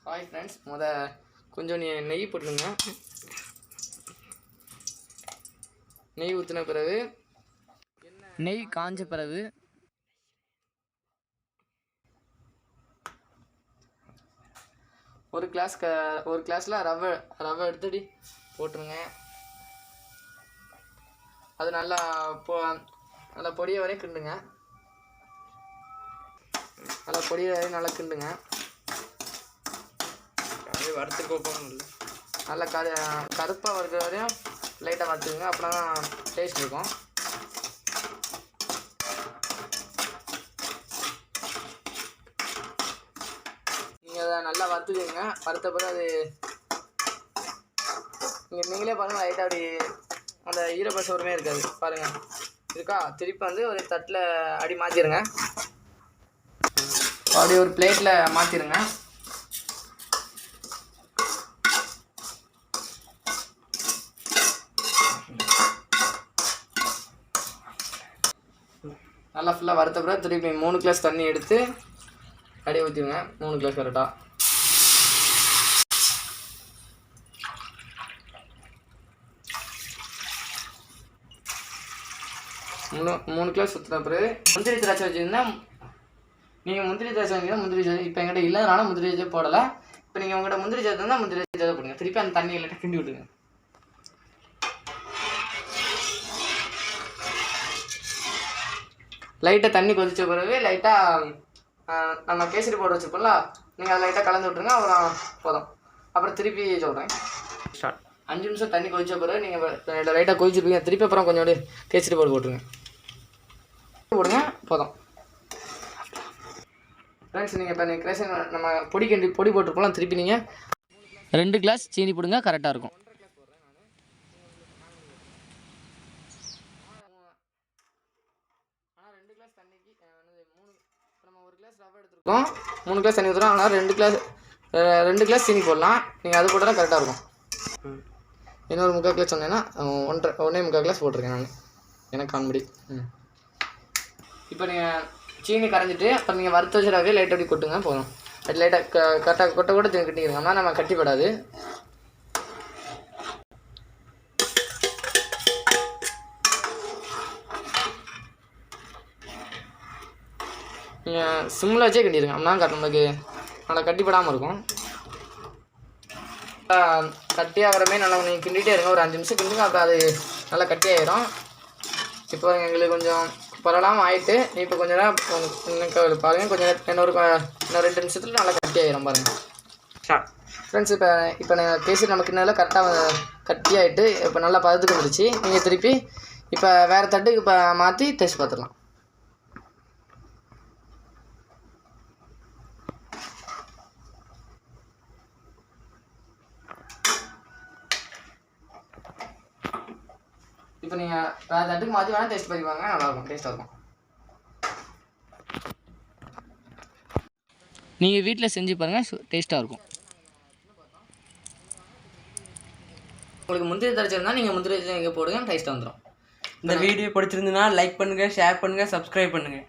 Hi friends, கொஞ்சம் நெய் போட்டுருங்க. நெய் ஊற்றின பிறகு நெய் காஞ்ச பிறகு ஒரு கிளாஸில் ரவை எடுத்துடி போட்டுருங்க. அது நல்லா பொடிய வரையும் கிண்டுங்க. நல்லா பொடிய வரையும் நல்லா கிண்டுங்க. வறுத்துக்கோப்போம் இல்லை, நல்லா கருப்பாக வறுக்கிற வரையும் லைட்டாக வறுத்துக்குங்க. அப்படின்னா தான் டேஸ்ட் இருக்கும். நீங்கள் அதை நல்லா வறுத்துக்குங்க. வறுத்த பிறகு அது நீங்களே பாருங்கள், லைட்டாக அப்படி அந்த ஈரப்பசமே இருக்காது பாருங்கள். இருக்கா? திருப்பி ஒரு தட்டில் அடி மாற்றிடுங்க. அப்படி ஒரு பிளேட்டில் மாற்றிடுங்க. நல்லா ஃபுல்லாக வறுத்த பிறகு திருப்பி 3 கிளாஸ் தண்ணி எடுத்து அப்படியே ஊற்றிடுங்க. 3 கிளாஸ் கரெக்டாக. 3 கிளாஸ் ஊற்றின பிறகு முந்திரி திராட்சை வச்சுருந்தா நீங்கள் முந்திரி திராட்சை இப்போ என்கிட்ட இல்லைனால முந்திரி திராட்சை போடலை. இப்போ நீங்கள் உங்கள்கிட்ட முந்திரி திராட்சை இருந்தால் முந்திரி திராட்சை போடுங்க. திருப்பி அந்த தண்ணி இல்லைன்னா கிண்டி விட்டுருங்க. லைட்டாக தண்ணி கொதித்த பிறகு லைட்டாக நம்ம கேசரி பவுடர் வச்சுருப்போம்ல, நீங்கள் அதை லைட்டாக கலந்து விட்ருங்க. அப்புறம் போதும். அப்புறம் திருப்பி சொல்கிறேன். ஸ்டார்ட். 5 நிமிஷம் தண்ணி கொதித்த பிறகு நீங்கள் லைட்டாக கொதிச்சிருப்பீங்க. திருப்பி அப்புறம் கொஞ்சம் கேசரி பவுடர் போட்டுருங்க. போதும் ஃப்ரெண்ட்ஸ். நீங்கள் இப்போ கேசரி நம்ம பொடி போட்டிருப்போம்லாம், திருப்பி நீங்கள் 2 கிளாஸ் சீனி போடுங்க. கரெக்டாக இருக்கும். நம்ம 1 கிளாஸ் ரவை எடுத்துருக்கோம், 3 கிளாஸ் தண்ணி ஊற்றுறோம். அதனால் 2 கிளாஸ் சீனி போடலாம். நீங்கள் அது போட்டால் கரெக்டாக இருக்கும். இன்னொரு 3/4 கிளாஸ் சொன்னேன்னா 1.25 கிளாஸ் போட்டிருக்கேன் நான், எனக்கு காண்படி. இப்போ நீங்கள் சீனி கரைஞ்சிட்டு அப்புறம் நீங்கள் வறுத்து வச்சு ரவையை லைட்டாக அப்படி கொட்டுங்க. போதும். அது லைட்டாக கரெக்டாக கூட கட்டிக்கிறோம். ஆனால் நம்ம கட்டிப்படாது. நீங்கள் சிம்மில் வச்சே கட்டிடுங்க. அப்படின்னா நம்மளுக்கு நல்லா கட்டிப்படாமல் இருக்கும். கட்டியாக வரமே நல்லா நீங்கள் கிண்டிகிட்டே இருங்க. ஒரு 5 நிமிஷம் கிண்டுங்க. அப்புறம் அது நல்லா கட்டியாயிரும். இப்போ எங்களுக்கு கொஞ்சம் பரவலாமல் ஆகிட்டு இப்போ கொஞ்சம் நேரம் பாருங்கள். கொஞ்சம் இன்னும் 2 நிமிஷத்தில் நல்லா கட்டியாயிரும் பாருங்கள். ஃப்ரெண்ட்ஸ், இப்போ கேசரி நமக்கு நல்லா கரெக்டாக கட்டி ஆகிட்டு இப்போ நல்லா பதத்துக்கு வந்துடுச்சு. நீங்கள் திருப்பி இப்போ வேறு தட்டுக்கு இப்போ மாற்றி டேஸ்ட் பார்த்துடலாம். இப்போ நீங்கள் வேறு தட்டுக்கு மாற்றி வேணால் டேஸ்ட் பண்ணிப்பாங்க. நல்லாயிருக்கும், டேஸ்ட்டாக இருக்கும். நீங்கள் வீட்டில் செஞ்சு பாருங்கள், டேஸ்ட்டாக இருக்கும். உங்களுக்கு முந்திரி திராட்சை இருந்தால் நீங்கள் முந்திரி திராட்சை இங்கே போடுங்க, டேஸ்ட்டாக வந்துடும். இந்த வீடியோ பிடிச்சிருந்துன்னா லைக் பண்ணுங்கள், ஷேர் பண்ணுங்கள், சப்ஸ்கிரைப் பண்ணுங்கள்.